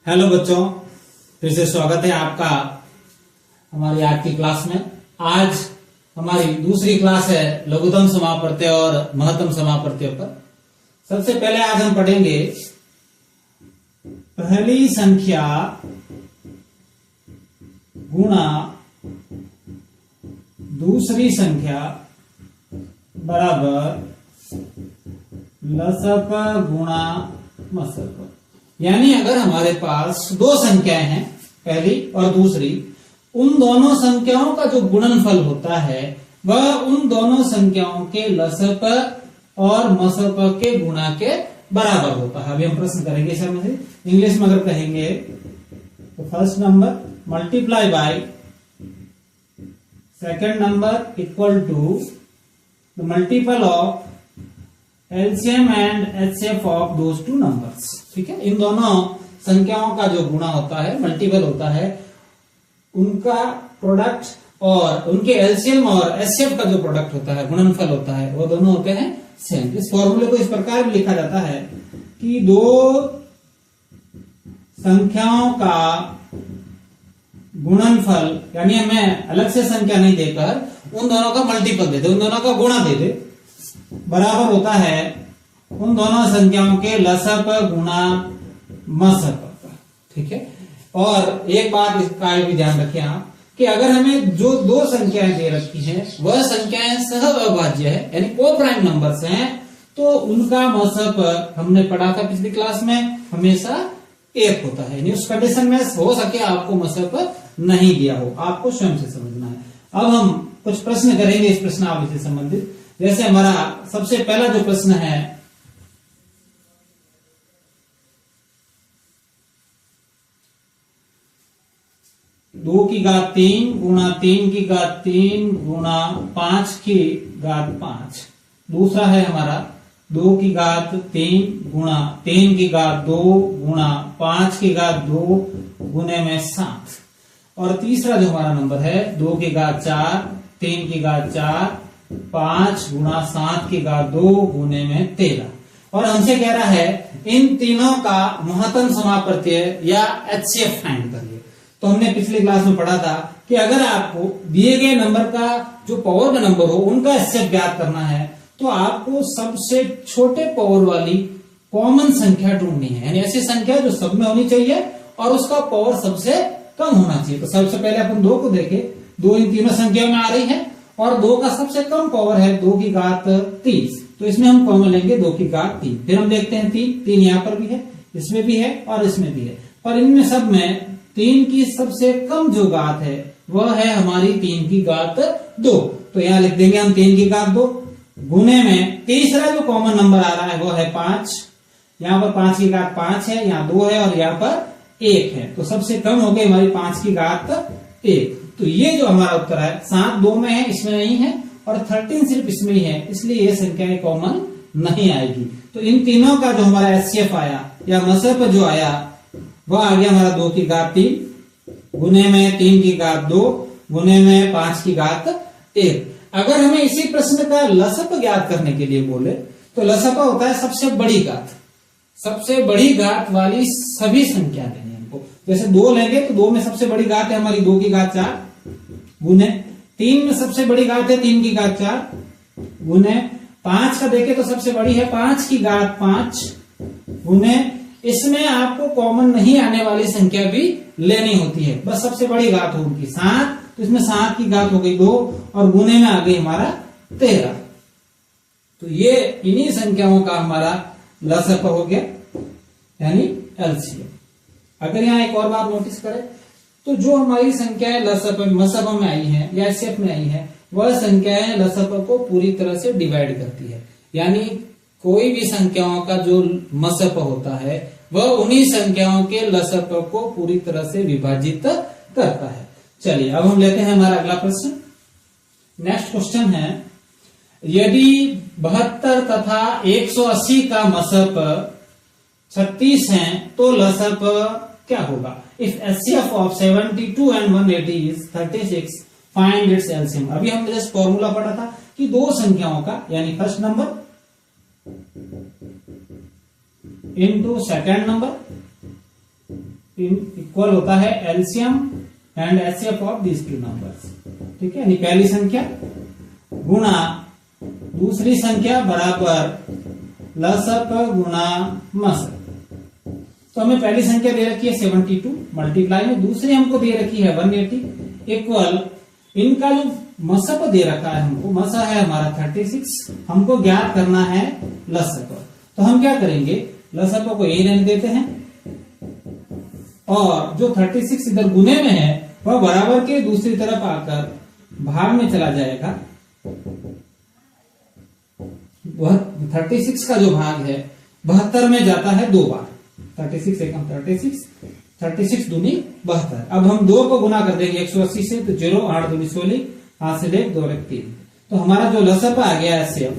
Hello बच्चों, फिर से स्वागत है आपका हमारी आज की क्लास में। आज हमारी दूसरी क्लास है लघुत्तम समापवर्त्य और महत्तम समापवर्त्य पर। सबसे पहले आज हम पढ़ेंगे पहली संख्या गुणा दूसरी संख्या बराबर लसप गुणा मसप। यानी अगर हमारे पास दो संख्याएं हैं, पहली और दूसरी, उन दोनों संख्याओं का जो गुणनफल होता है वह उन दोनों संख्याओं के लसप और मसप के गुणा के बराबर होता है। अभी हम प्रश्न करेंगे इस में से। इंग्लिश में अगर कहेंगे तो first number multiply by second number equal to the multiple of LCM and HCF of those two numbers. ठीक है, इन दोनों संख्याओं का जो गुणा होता है, मल्टीपल होता है, उनका प्रोडक्ट और उनके एलसीएम और एचसीएफ का जो प्रोडक्ट होता है, गुणनफल होता है, वो दोनों होते हैं सेम। इस फॉर्मूले को इस प्रकार भी लिखा जाता है कि दो संख्याओं का गुणनफल, यानी हमें अलग से संख्या नहीं देकर उन दोनों का मल्टीपल दे दे, उन दोनों का गुणा दे दे, बराबर होता है उन दोनों संख्याओं के लसप गुणा मसप। ठीक है, और एक बात इसका भी ध्यान रखें आप कि अगर हमें जो दो संख्याएं दे रखी हैं वह संख्याएं सह अभाज्य है, यानी को प्राइम नंबर्स हैं, तो उनका मसप हमने पढ़ा था पिछली क्लास में हमेशा एक होता है। यानी उस कंडीशन में हो सके आपको मसप नहीं दिया हो, आपको स्वयं से समझना है। अब हम कुछ प्रश्न करेंगे इस प्रश्नावली से संबंधित। जैसे हमारा सबसे पहला जो प्रश्न है, दो की घात 3 गुणा 3 की घात 3 गुणा 5 की घात 5। दूसरा है हमारा 2 की घात 3 गुणा 3 की घात 2 गुणा 5 की घात 2 गुने में 7। और तीसरा जो हमारा नंबर है 2 की घात 4 3 की घात 4 5 गुणा 7 की घात 2 गुने में 13। और हमसे कह रहा है इन तीनों का महत्तम समापवर्त्य या एचसीएफ फाइंड करिए। तो हमने पिछली क्लास में पढ़ा था कि अगर आपको दिए गए नंबर का जो पावर का नंबर हो उनका एचसीएफ ज्ञात करना है तो आपको सबसे छोटे पावर वाली कॉमन संख्या ढूंढनी है, यानी ऐसी संख्या जो सब में होनी चाहिए और उसका पावर सबसे कम होना चाहिए। तो सबसे पहले अपन 2 को देखें। 2 इन तीनों संख्या में आ रही है और 2 का सबसे कम पावर है 2 की घात 30, तो इसमें हम कॉमन लेंगे 2 की घात 3। फिर हम देखते हैं 3 यहाँ पर भी है, इसमें भी है और इसमें भी है, पर इनमें सब में 3 की सबसे कम जो घात है वह है हमारी 3 की घात 2। तो यहाँ लिख देंगे हम 3 की घात 2 गुने में तीसरा जो कॉमन नंबर आ रहा है वो है 5। यहाँ पर 5 की घात 5 है, यहाँ 2 है और यहाँ पर 1 है, तो सबसे कम हो गई हमारी 5 की घात 1। तो ये जो हमारा उत्तर है 7 2 में है, इसमें नहीं है, और 13 सिर्फ इसमें ही है, इसलिए ये संख्याएं कॉमन नहीं आएगी। तो इन तीनों का जो हमारा एचसीएफ आया या मसप जो आया वह आ गया हमारा 2 की घात 3 गुने में 3 की घात 2 गुने में 5 की घात 1। अगर हमें इसी प्रश्न का लसप ज्ञात करने के लिए बोले तो लसप होता है सबसे बड़ी घात, सबसे बड़ी घात वाली सभी संख्या लेनी हमको। जैसे 2 लेंगे तो 2 में सबसे बड़ी घात है हमारी 2 की घात 4 गुने 3 में सबसे बड़ी घात है 3 की घात 4 गुने 5 का देखें तो सबसे बड़ी है 5 की घात 5 गुने, इसमें आपको कॉमन नहीं आने वाली संख्या भी लेनी होती है, बस सबसे बड़ी घात हो उनकी 7, तो इसमें 7 की घात हो गई 2 और गुने में आ गई हमारा 13। तो ये इन्हीं संख्याओं का हमारा लसप हो गया, यानी एलसीएम। अगर यहाँ एक और बात नोटिस करें तो जो हमारी संख्याएं लसप मसप में आई है या एचसीएफ में आई है वह संख्याएं लसप को पूरी तरह से डिवाइड करती है, यानी कोई भी संख्याओं का जो मसप होता है वह उन्हीं संख्याओं के लसप को पूरी तरह से विभाजित करता है। चलिए अब हम लेते हैं हमारा अगला प्रश्न। नेक्स्ट क्वेश्चन है, यदि 72 तथा 180 का मसप 36 है तो लसप क्या होगा? If HCF of 72 and 180 is 36 find its LCM. अभी हमने जस्ट फॉर्मूला पढ़ा था कि दो संख्याओं का, यानी first number into second number equal होता है LCM and HCF of these two numbers. ठीक है, यानी पहली संख्या गुणा दूसरी संख्या बराबर लसप गुणा मसप। तो हमें पहली संख्या दे रखी है 72 मल्टीप्लाई में, दूसरी हमको दे रखी है 180 इक्वल इनका जो मसप दे रखा है हमको, मसा है हमारा 36, हमको ज्ञात करना है लसप। तो हम क्या करेंगे, लसप को यही रहने देते हैं और जो 36 इधर गुने में है वह बराबर के दूसरी तरफ आकर भाग में चला जाएगा। वह 36 का जो भाग है 72 में जाता है 2 बार। 36 एकम 36 दूनी 72। अब हम 2 को गुना कर देंगे 180 से, तो 0 8 दूनी 16, 5 से 1 2 3। तो हमारा जो लसप आ गया एलसीएम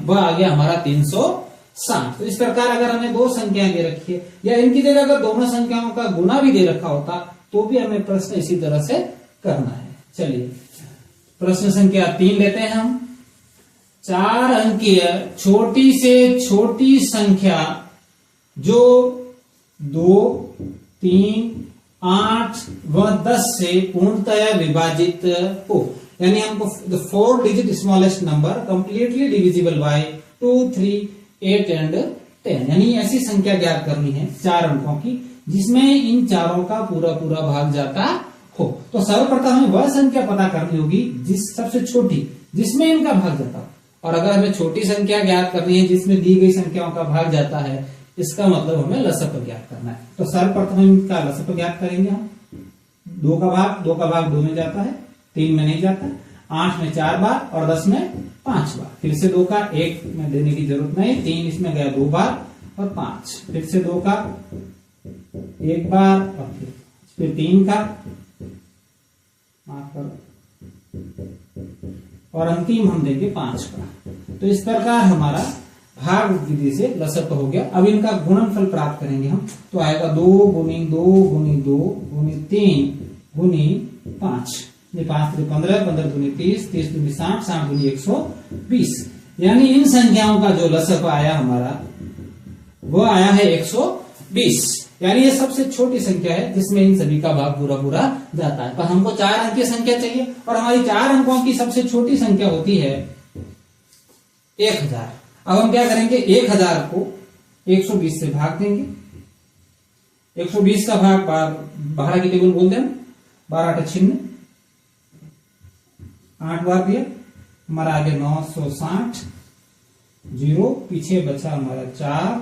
वह आ गया हमारा 360। तो इस प्रकार अगर हमें 2 संख्याएं दे रखी है या इनकी जगह अगर दोनों संख्याओं का गुना भी दे रखा होता तो भी हमें प्रश्न इसी तरह से करना है। चलिए प्रश्न संख्या 3 लेते हैं हम। 4 अंकीय छोटी से छोटी संख्या जो 2, 3, 8 व 10 से पूर्णतया विभाजित हो, यानी हमको the 4 digit smallest number completely divisible by 2, 3, 8 and 10, यानी ऐसी संख्या ज्ञात करनी है 4 अंकों की जिसमें इन चारों का पूरा पूरा भाग जाता हो। तो सर्वप्रथम हमें वह संख्या पता करनी होगी जिस सबसे छोटी जिसमें इनका भाग जाता हो, और अगर हमें छोटी संख्या ज्ञात करनी है जिसमें दी गई संख्याओं का भाग जाता है, इसका मतलब हमें लसप ज्ञात करना है। तो सर्वप्रथम इनका लसप ज्ञात करेंगे हम। 2 का भाग 2 में जाता है, 3 में नहीं जाता, 8 में 4 बार और 10 में 5 बार। फिर से 2 का 1 में देने की जरूरत नहीं, 3 इसमें गया 2 बार और 5, फिर से 2 का 1 बार और फिर 3 का, माफ करो, और अंतिम हम देंगे 5 का। तो इस प्रकार हमारा भाग विधि से लसप हो गया। अब इनका गुणनफल प्राप्त करेंगे हम, तो आएगा 2 गुनी 2 गुनी 2 गुनी 3 गुनी 5, 5 3 15, 15 दूनी 30, 30 दूनी 60, 60 दूनी 120। यानी इन संख्याओं का जो लसप आया हमारा वो आया है 120। यानी ये सबसे छोटी संख्या है जिसमें इन सभी का भाग पूरा पूरा जाता है। पर हमको 4 अंक की संख्या चाहिए और हमारी 4 अंकों की सबसे छोटी संख्या होती है 1000। अब हम क्या करेंगे, 1000 को 120 से भाग देंगे। 120 का भाग 12 की टेबल बोल देना, 12 8 96, 8 बार दिया, हमारा आगे 960, 0 पीछे बचा हमारा 4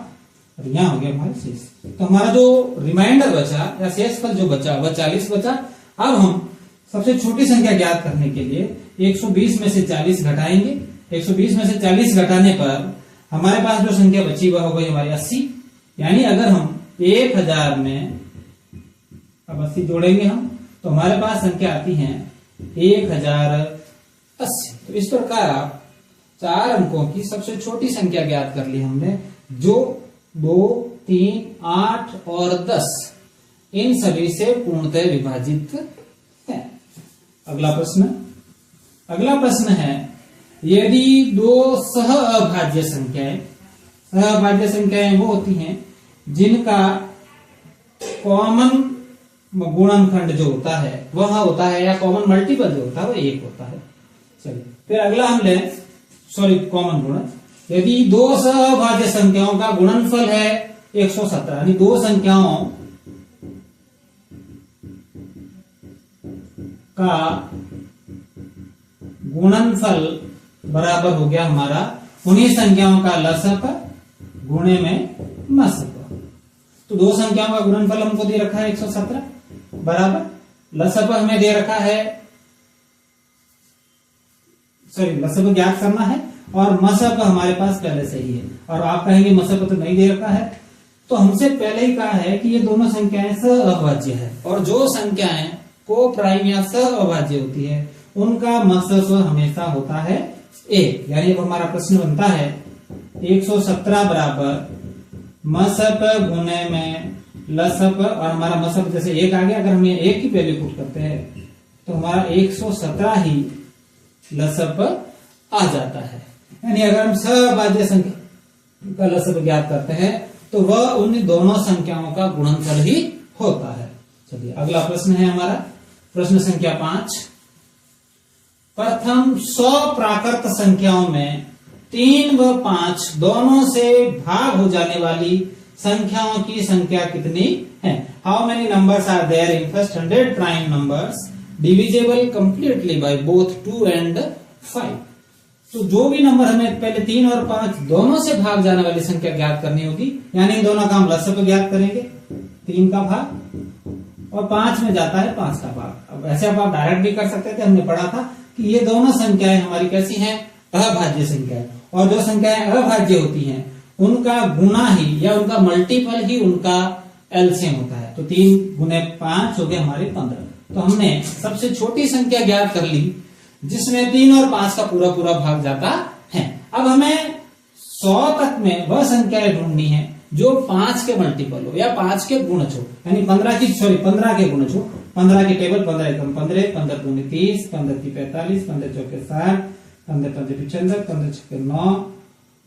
और यहां हो गया हमारा शेष। तो हमारा जो रिमाइंडर बचा या शेषफल जो बचा वह 40 बचा। अब हम सबसे छोटी संख्या ज्ञात करने के लिए 120 में से 40 घटाएंगे। 120 में से 40 घटाने पर हमारे पास जो संख्या बची वह हो गई हमारी 80। यानी अगर हम 1000 में अब 80 जोड़ेंगे हम तो हमारे पास संख्या आती है 1080। तो इस प्रकार आप 4 अंकों की सबसे छोटी संख्या ज्ञात कर ली हमने, जो 2, 3, 8 और 10 इन सभी से पूर्णतः विभाजित है। अगला प्रश्न है, यदि 2 सह अभाज्य संख्याएं वो होती हैं जिनका कॉमन गुणनखंड जो होता है वह होता है, या कॉमन मल्टीपल जो होता है वह 1 होता है। चलिए फिर अगला हम लें, कॉमन गुणन। यदि 2 सहभाज्य संख्याओं का गुणनफल है 117, यानी 2 संख्याओं का गुणनफल बराबर हो गया हमारा उन्हीं संख्याओं का लसप गुणे में मसप। तो 2 संख्याओं का गुणनफल हमको दे रखा है 117 बराबर लसप हमें दे रखा है, लसप ज्ञात करना है और मसप हमारे पास पहले से ही है। और आप कहेंगे मसप तो नहीं दे रखा है, तो हमसे पहले ही कहा है कि ये दोनों संख्याएं सहअभाज्य है और जो संख्याएं को प्राइम या सहअभाज्य होती है उनका मसप हमेशा होता है 1। यानी अब हमारा प्रश्न बनता है 117 बराबर मसप गुणे में लसप, और हमारा मसप जैसे 1 आ गया, अगर हम ये 1 की वैल्यू पुट करते हैं तो हमारा 117 ही लसप आ जाता है। यानी अगर हम सहअभाज्य संख्या का लसप ज्ञात करते हैं तो वह उन दोनों संख्याओं का गुणनफल ही होता है। चलिए अगला प्रश्न है हमारा प्रश्न संख्या 5। प्रथम 100 प्राकृत संख्याओं में 3 व 5 दोनों से भाग हो जाने वाली संख्याओं की संख्या कितनी है? How many numbers are there in first 100 prime numbers divisible completely by both 2 and 5। तो जो भी नंबर हमें पहले 3 और 5 दोनों से भाग जाने वाली संख्या ज्ञात करनी होगी, यानी इन दोनों का हम लसप ज्ञात करेंगे। 3 का भाग और 5 में जाता है 5 का भाग। अब ऐसे आप डायरेक्ट भी कर सकते थे, हमने पढ़ा था कि ये दोनों संख्याएं हमारी कैसी हैं? अभाज्य संख्या है। और जो संख्याएं अभाज्य होती हैं उनका गुना ही या उनका मल्टीपल ही उनका एलसीएम होता है। तो 3 गुने 5 हो गए हमारे 15। तो हमने सबसे छोटी संख्या ज्ञात कर ली जिसमें 3 और 5 का पूरा पूरा भाग जाता है। अब हमें 100 तक में वह संख्याएं ढूंढनी है जो 5 के मल्टीपल हो या 5 के गुणज हो, यानी 15 के गुणज हो। 15 की टेबल 15 एकम 15, 15 दूनी 30, 15 की 45, 15 चौके 60, 15 पंजे 75, 15 छक्के 9,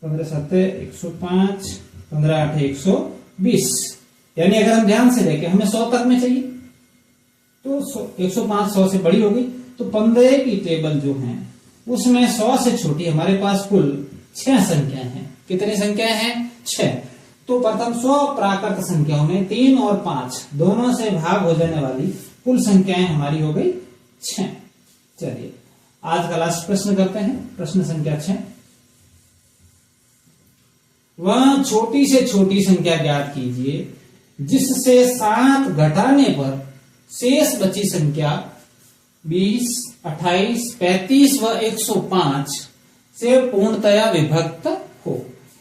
15 सत्ते 105, 15 आठे 120। यानी अगर हम ध्यान से देखें हमें 100 तक में चाहिए तो 105 100 से बड़ी होगी। तो 15 की टेबल जो है उसमें 100 से छोटी हमारे पास कुल 6 संख्याएं हैं। कितनी संख्याएं हैं? 6। तो प्रथम 100 प्राकृत संख्याओं में 3 और 5 दोनों से भाग हो जाने वाली कुल संख्याएं हमारी हो गई 6। चलिए आज का लास्ट प्रश्न करते हैं, प्रश्न संख्या 6। वह छोटी से छोटी संख्या ज्ञात कीजिए जिससे 7 घटाने पर शेष बची संख्या 20, 28, 35 व 105 से पूर्णतया विभक्त हो।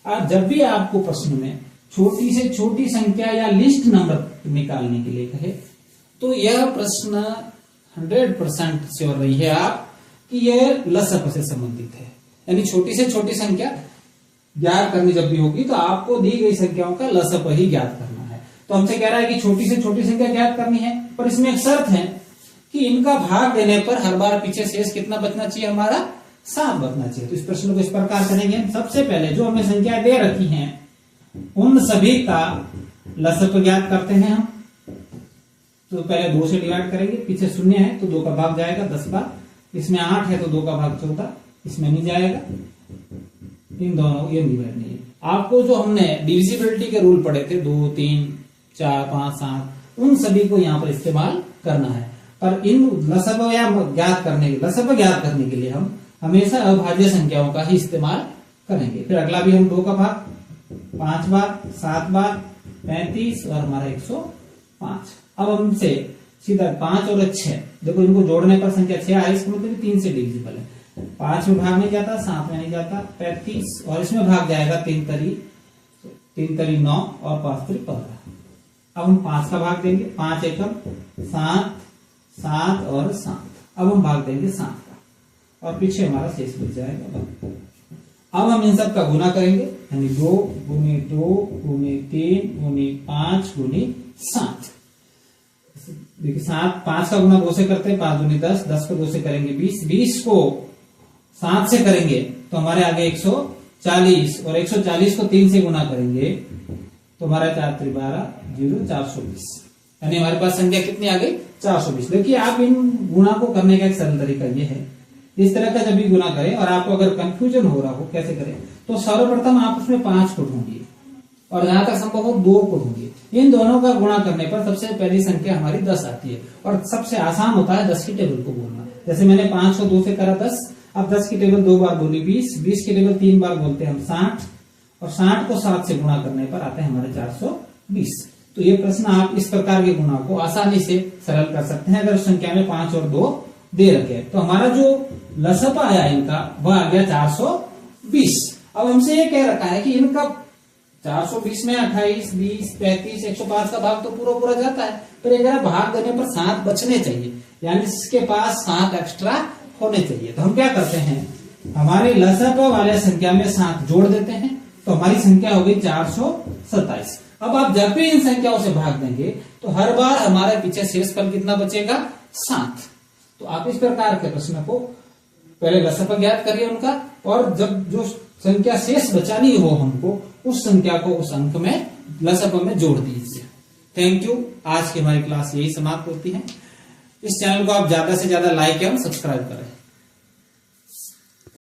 आज जब भी आपको प्रश्न में छोटी से छोटी संख्या या लिस्ट नंबर निकालने के लिए कहे तो यह प्रश्न 100% श्योर रही है आप कि यह लसप से संबंधित है। यानी छोटी से छोटी संख्या ज्ञात करनी जब भी होगी तो आपको दी गई संख्याओं का लसप ही ज्ञात करना है। तो हमसे कह रहा है कि छोटी से छोटी संख्या ज्ञात करनी है, पर इसमें एक शर्त है कि इनका भाग देने पर हर बार पीछे शेष कितना बचना चाहिए? हमारा 7 बचना चाहिए। तो इस प्रश्न को इस प्रकार करेंगे। सबसे पहले जो हमें संख्या दे रखी हैं उन सभी का लसप ज्ञात करते हैं हम। तो पहले 2 से डिवाइड करेंगे, पीछे 0 है तो 2 का भाग जाएगा 10 बार, इसमें 8 है तो 2 का भाग 14, इसमें नहीं जाएगा, इन दोनों ये डिवाइड नहीं है। आपको जो हमने डिविजिबिलिटी के रूल पढ़े थे 2, 3, 4, 5, 7 उन सभी को यहाँ पर इस्तेमाल करना है। पर इन लसप ज्ञात करने के लिए हम हमेशा अभाज्य संख्याओं का ही इस्तेमाल करेंगे। फिर अगला भी हम 2 का भाग 5 बार, 7 बार, 35 और हमारा 105। अब हमसे सीधा 5 और 6, देखो इनको जोड़ने पर संख्या 6 आई, इसका मतलब 3 से डिविजिबल है। 5 में भाग नहीं जाता, 7 में नहीं जाता, 35 और इसमें भाग जाएगा 3 तरी 9 और 5 तरी 15। अब हम 5 का भाग देंगे, 5 एकम 7, 7 और 7। अब हम भाग देंगे 7 का और पीछे हमारा शेष बच जाएगा। अब हम इन सब का गुना करेंगे, यानी 2 गुने 2 गुने 3 गुने 5 गुने 7। देखिए 5 का गुना 2 से करते हैं, 5 गुने 10, 10 को 2 से करेंगे 20, 20 को 7 से करेंगे तो हमारे आगे 140 और 140 को 3 से गुना करेंगे तो हमारा 4 3 12 0 420। यानी हमारे पास संख्या कितनी आ गई? 420। देखिए आप इन गुणा को करने का एक सरल तरीका ये है, इस तरह का जब भी गुना करें और आपको अगर कंफ्यूजन हो रहा हो कैसे करें तो सर्वप्रथम आप उसमें 5 को ढूंढिए और जहां तक संभव हो 2 को ढूंढिए। इन दोनों का गुणा करने पर सबसे पहली संख्या हमारी 10 आती है और सबसे आसान होता है 10 की टेबल को बोलना। जैसे मैंने 5 को 2 से करा 10, अब 10 की टेबल 2 बार बोली 20, 20 की टेबल 3 बार बोलते हैं हम 60 और 60 को 7 से गुणा करने पर आते हैं हमारे 420। तो ये प्रश्न आप इस प्रकार के गुणा को आसानी से सरल कर सकते हैं अगर उस संख्या में 5 और 2 दे रखे। तो हमारा जो लसप आया इनका वह आ गया 420। अब हमसे ये कह रखा है कि इनका 420 में 28, 20, 35, 105 का भाग तो पूरा जाता है, पर अगर भाग देने पर 7 बचने चाहिए, यानी इसके पास 7 एक्स्ट्रा होने चाहिए। तो हम क्या करते हैं, हमारे लसप वाले संख्या में 7 जोड़ देते हैं तो हमारी संख्या हो गई 427। अब आप जब भी इन संख्याओं से भाग देंगे तो हर बार हमारे पीछे शेषफल कितना बचेगा? 7। तो आप इस प्रकार के प्रश्न को पहले लसप ज्ञात करिए उनका, और जब जो संख्या शेष बचानी हो हमको उस संख्या को उस अंक में लसअप में जोड़ दीजिए। Thank you. आज की हमारी क्लास यही समाप्त होती है। इस चैनल को आप ज्यादा से ज्यादा लाइक एवं सब्सक्राइब करें।